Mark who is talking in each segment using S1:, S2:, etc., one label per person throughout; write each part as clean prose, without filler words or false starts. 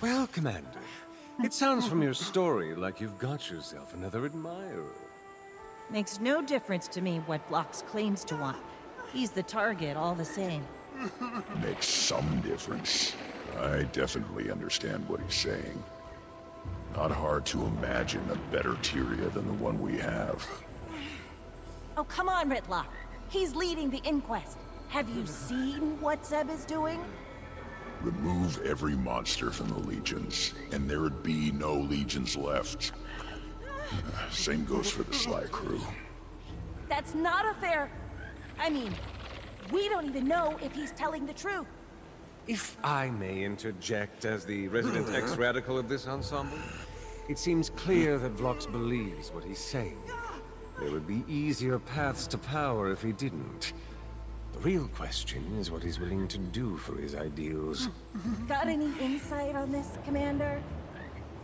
S1: Well, Commander, it sounds from your story like you've got yourself another admirer.
S2: Makes no difference to me what Vlox claims to want. He's the target all the same.
S3: Makes some difference. I definitely understand what he's saying. Not hard to imagine a better Tyria than the one we have.
S2: Oh, come on, Ritlock. He's leading the inquest. Have you seen what Zeb is doing?
S3: Remove every monster from the legions, and there would be no legions left. Same goes for the Sly crew.
S2: That's not a fair... I mean, we don't even know if he's telling the truth.
S1: If I may interject as the resident ex-radical of this ensemble, it seems clear that Vlox believes what he's saying. There would be easier paths to power if he didn't. The real question is what he's willing to do for his ideals.
S2: Got any insight on this, Commander?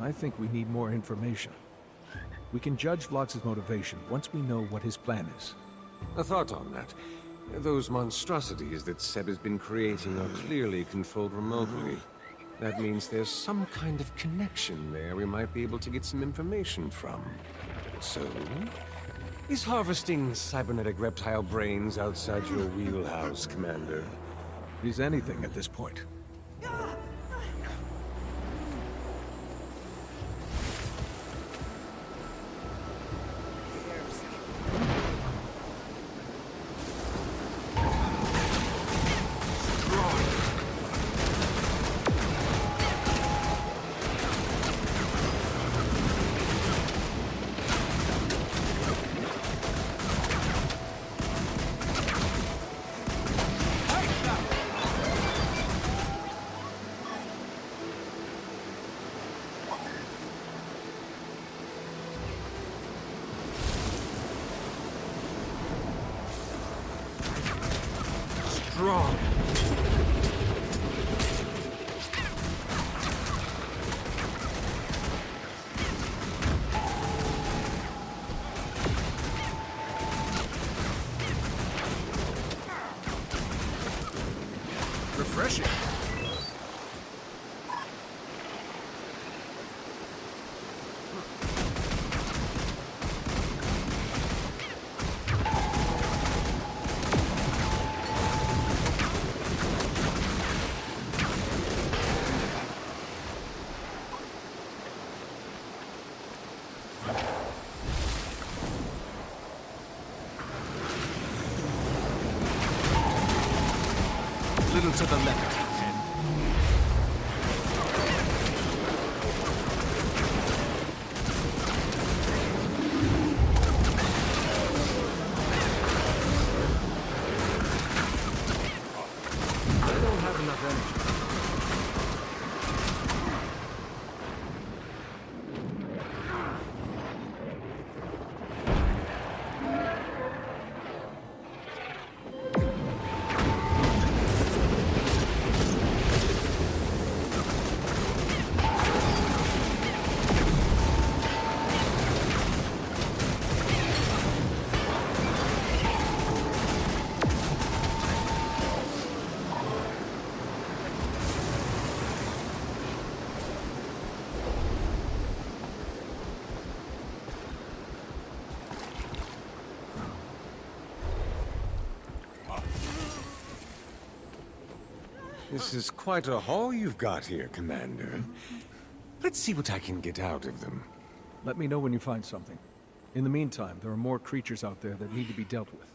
S4: I think we need more information. We can judge Vlox's motivation once we know what his plan is.
S1: A thought on that. Those monstrosities that Seb has been creating are clearly controlled remotely. That means there's some kind of connection there we might be able to get some information from. So, is harvesting cybernetic reptile brains outside your wheelhouse, Commander?
S4: He's anything at this point.
S1: Strong.
S4: Refreshing. Little to the left. I don't have enough energy.
S1: This is quite a haul you've got here, Commander. Let's see what I can get out of them.
S4: Let me know when you find something. In the meantime, there are more creatures out there that need to be dealt with.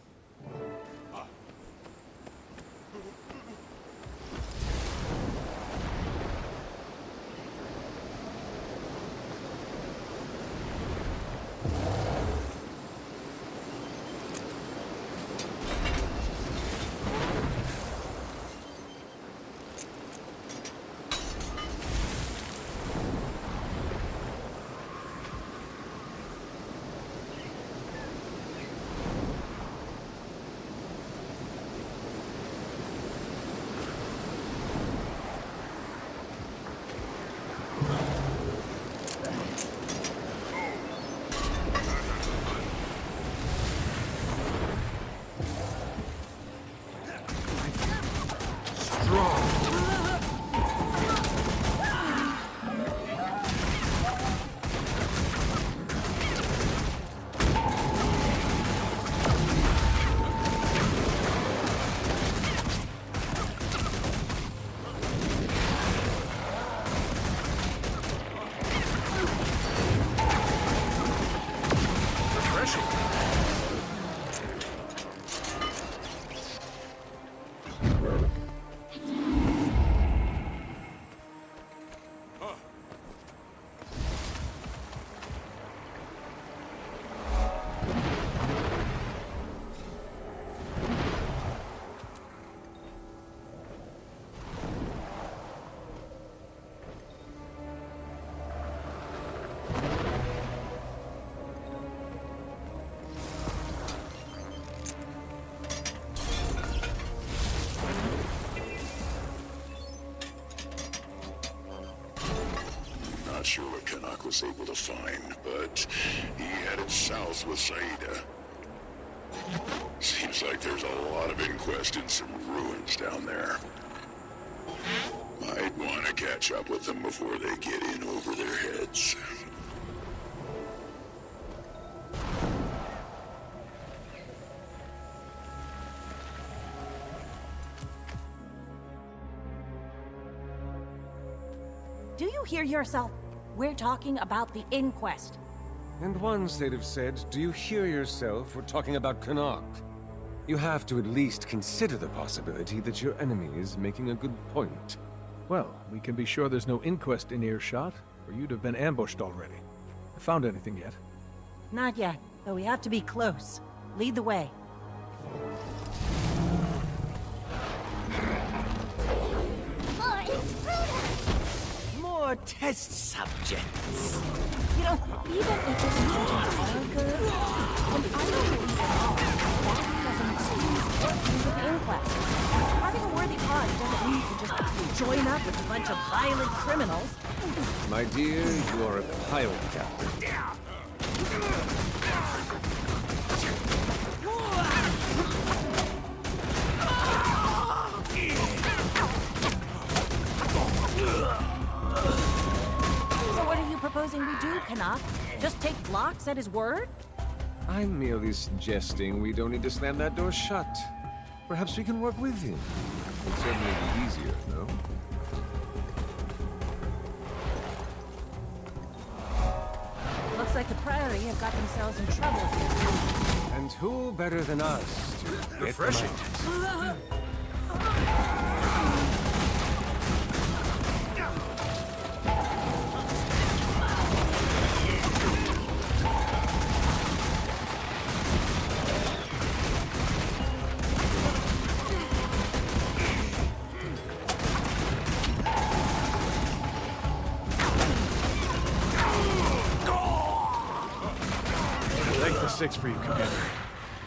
S3: was able to find, but he headed south with Saida. Seems like there's a lot of Inquest in some ruins down there. Might want to catch up with them before they get in over their heads.
S2: Do you hear yourself? We're talking about the Inquest.
S1: And once they'd have said, do you hear yourself? We're talking about Connacht. You have to at least consider the possibility that your enemy is making a good point.
S4: Well, we can be sure there's no inquest in earshot, or you'd have been ambushed already. Found anything yet?
S2: Not yet, but we have to be close. Lead the way.
S5: More test subjects.
S2: You know, even if it's such a hard curve, when I don't believe at all, that doesn't excuse working with the Inquest. Having a worthy cause doesn't mean you can just join up with a bunch of violent criminals.
S1: My dear, you are a pilot captain.
S2: So what are you proposing we do, Connacht? Just take Blocks at his word?
S1: I'm merely suggesting we don't need to slam that door shut. Perhaps we can work with him. It'd certainly be easier, no?
S2: Looks like the Priory have got themselves in trouble here.
S1: And who better than us to get them out?
S6: Six for you, Commander.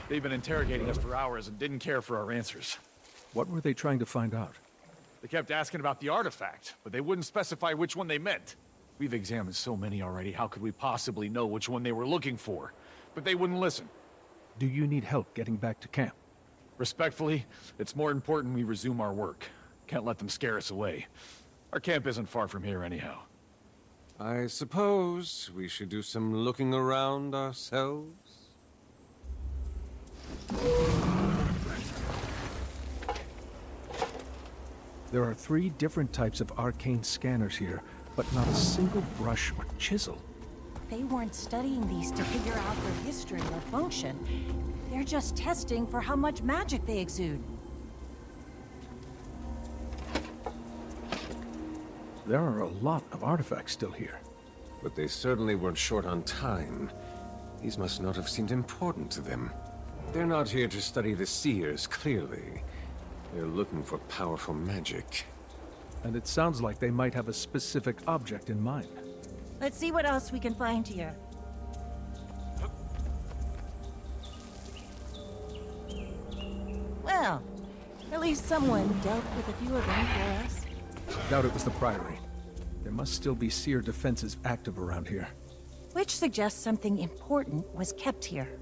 S6: They've been interrogating us for hours and didn't care for our answers.
S4: What were they trying to find out?
S6: They kept asking about the artifact, but they wouldn't specify which one they meant. We've examined so many already, how could we possibly know which one they were looking for? But they wouldn't listen.
S4: Do you need help getting back to camp?
S6: Respectfully, it's more important we resume our work. Can't let them scare us away. Our camp isn't far from here anyhow.
S1: I suppose we should do some looking around ourselves.
S4: There are 3 different types of arcane scanners here, but not a single brush or chisel.
S2: They weren't studying these to figure out their history or function. They're just testing for how much magic they exude.
S4: There are a lot of artifacts still here.
S1: But they certainly weren't short on time. These must not have seemed important to them. They're not here to study the seers, clearly. They're looking for powerful magic.
S4: And it sounds like they might have a specific object in mind.
S2: Let's see what else we can find here. Well, at least someone dealt with a few of them for us.
S4: Doubt it was the Priory. There must still be seer defenses active around here.
S2: Which suggests something important was kept here.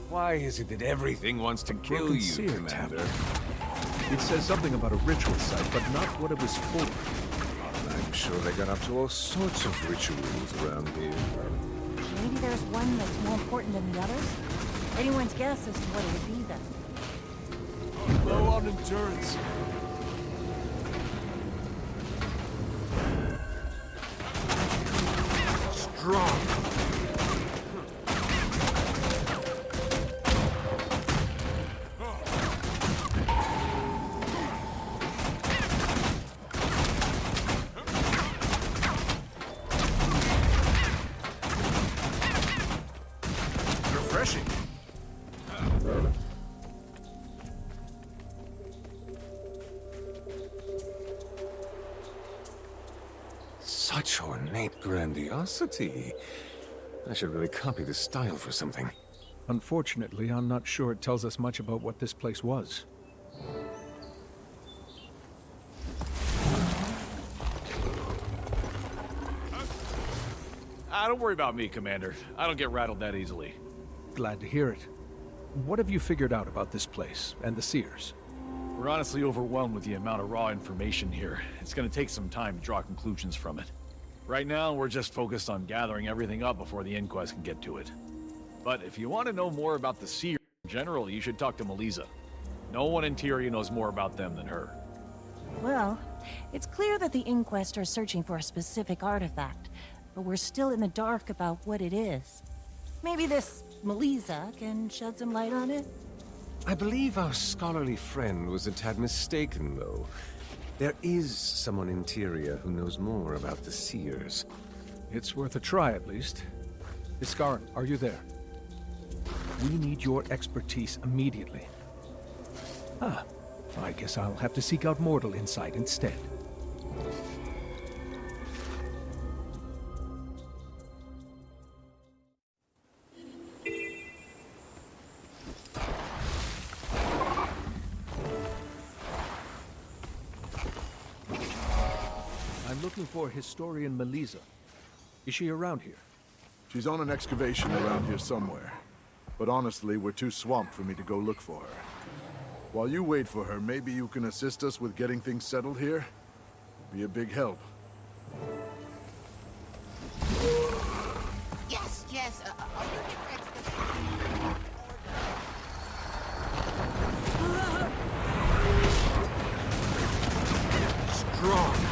S1: Why is it that everything wants to kill
S4: Broken
S1: you,
S4: seer
S1: Commander?
S4: tamper. It says something about a ritual site, but not what it was for.
S1: I'm sure they got up to all sorts of rituals around here.
S2: Maybe there's one that's more important than the others? Anyone's guess as to what it would be then.
S6: Low on endurance.
S1: Strong.
S6: Refreshing.
S1: Such ornate grandiosity. I should really copy this style for something.
S4: Unfortunately, I'm not sure it tells us much about what this place was.
S6: don't worry about me, Commander. I don't get rattled that easily.
S4: Glad to hear it. What have you figured out about this place and the seers?
S6: We're honestly overwhelmed with the amount of raw information here. It's gonna take some time to draw conclusions from it. Right now, we're just focused on gathering everything up before the Inquest can get to it. But if you want to know more about the seer in general, you should talk to Melissa. No one in Tyria knows more about them than her.
S2: Well, it's clear that the Inquest are searching for a specific artifact, but we're still in the dark about what it is. Maybe this Melissa can shed some light on it?
S1: I believe our scholarly friend was a tad mistaken, though. There is someone in Tyria who knows more about the seers.
S4: It's worth a try, at least. Iskaran, are you there? We need your expertise immediately. I guess I'll have to seek out mortal insight instead. I'm looking for historian Melissa. Is she around here?
S7: She's on an excavation around here somewhere. But honestly, we're too swamped for me to go look for her. While you wait for her, maybe you can assist us with getting things settled here? Be a big help.
S5: Yes, yes. Are you here for excavation?
S1: Strong!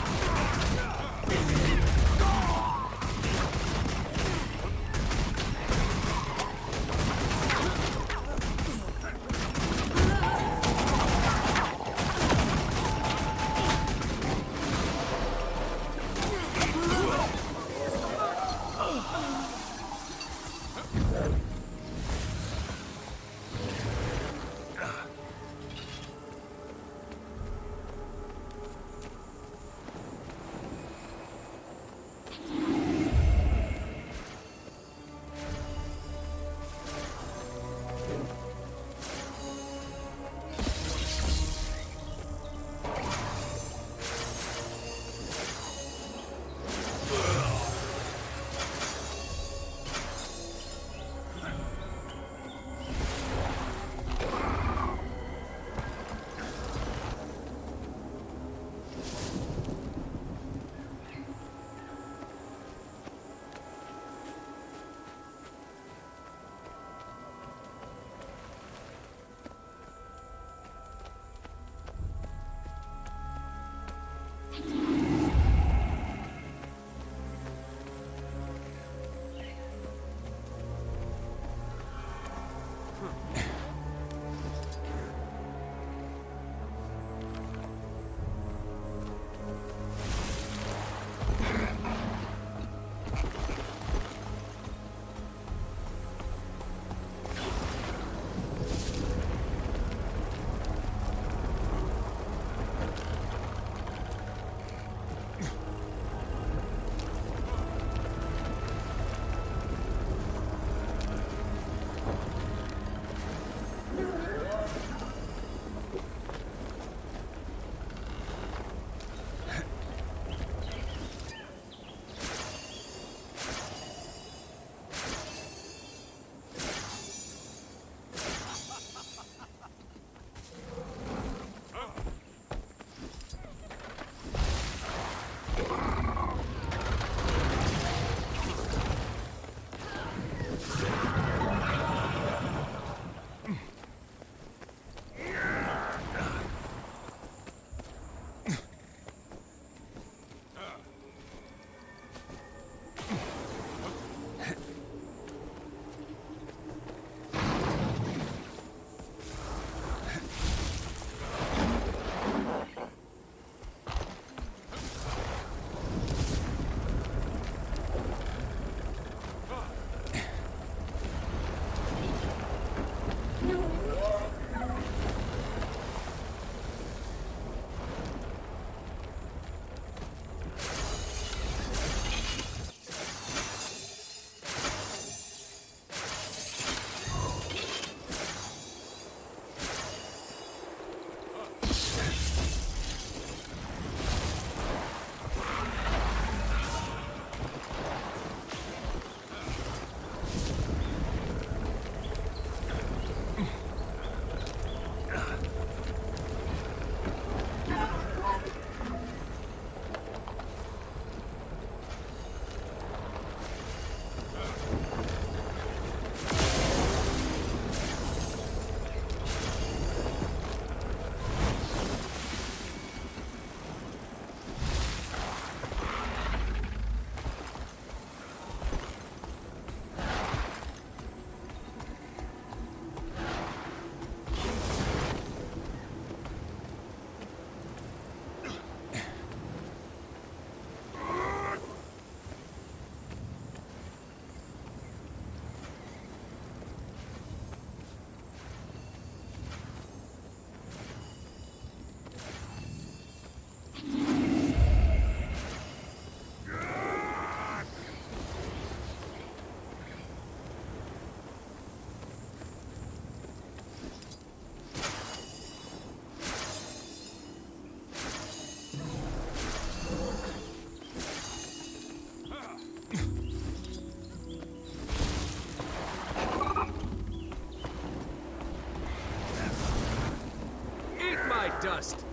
S8: dust.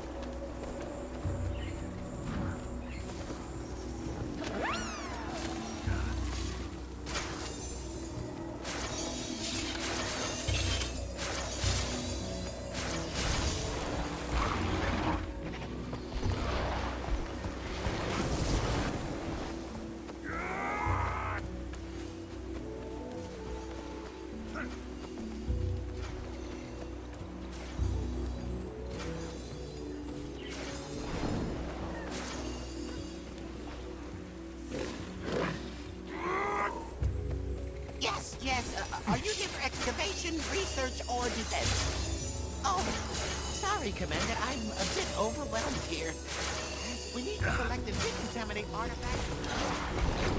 S5: Yes. Are you here for excavation, research, or defense? Oh, sorry, Commander. I'm a bit overwhelmed here. We need to collect and decontaminate artifacts.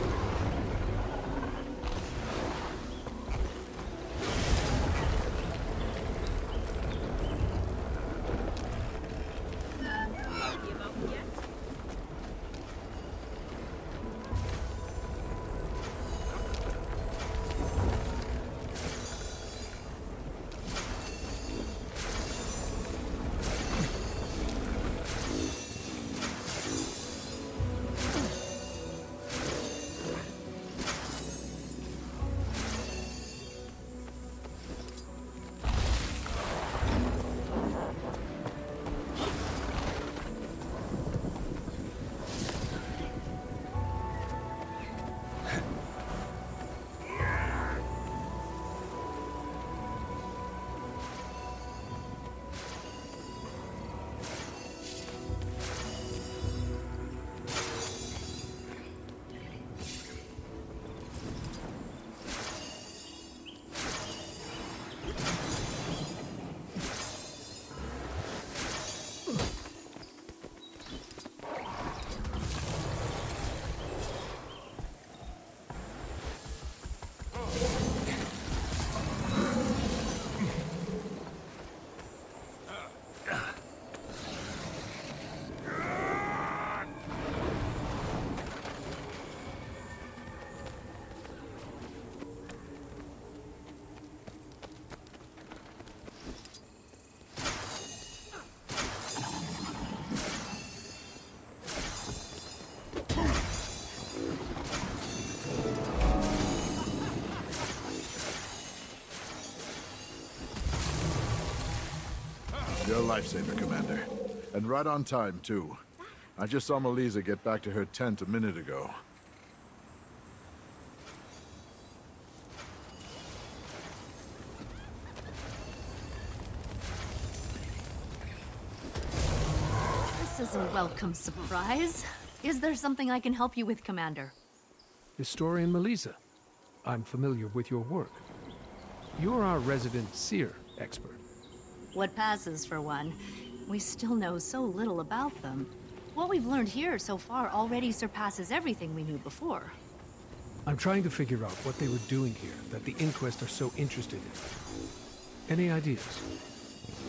S7: You're a lifesaver, Commander. And right on time, too. I just saw Melissa get back to her tent a minute ago.
S9: This is a welcome surprise. Is there something I can help you with, Commander?
S4: Historian Melissa, I'm familiar with your work. You're our resident seer expert.
S9: What passes for one. We still know so little about them. What we've learned here so far already surpasses everything we knew before.
S4: I'm trying to figure out what they were doing here that the Inquest are so interested in. Any ideas?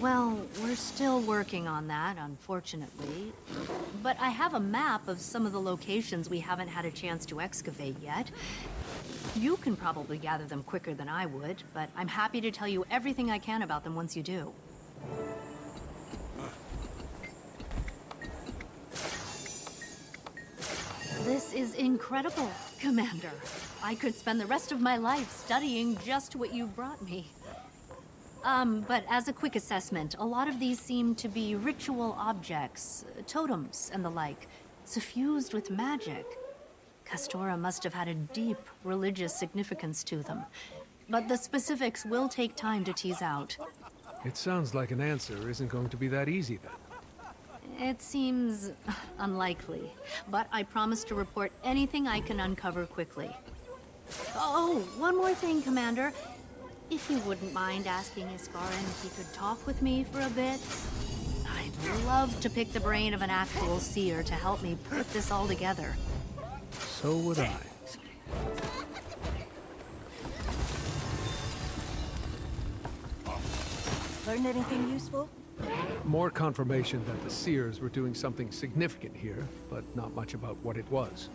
S9: Well, we're still working on that, unfortunately. But I have a map of some of the locations we haven't had a chance to excavate yet. You can probably gather them quicker than I would, but I'm happy to tell you everything I can about them once you do. This is incredible, Commander. I could spend the rest of my life studying just what you've brought me. But as a quick assessment, a lot of these seem to be ritual objects, totems and the like, suffused with magic. Castora must have had a deep religious significance to them. But the specifics will take time to tease out.
S4: It sounds like an answer isn't going to be that easy then.
S9: It seems unlikely, but I promise to report anything I can uncover quickly. Oh, one more thing, Commander. If you wouldn't mind asking Iskarin if he could talk with me for a bit. I'd love to pick the brain of an actual seer to help me put this all together.
S4: So would I.
S2: Learned anything useful?
S4: More confirmation that the Seers were doing something significant here, but not much about what it was.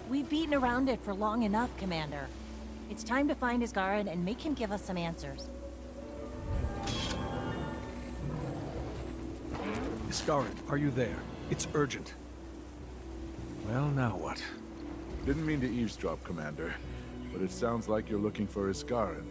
S2: We've beaten around it for long enough, Commander. It's time to find Iskarin and make him give us some answers.
S4: Iskarin, are you there? It's urgent. Well, now what?
S7: Didn't mean to eavesdrop, Commander, but it sounds like you're looking for Iskarin.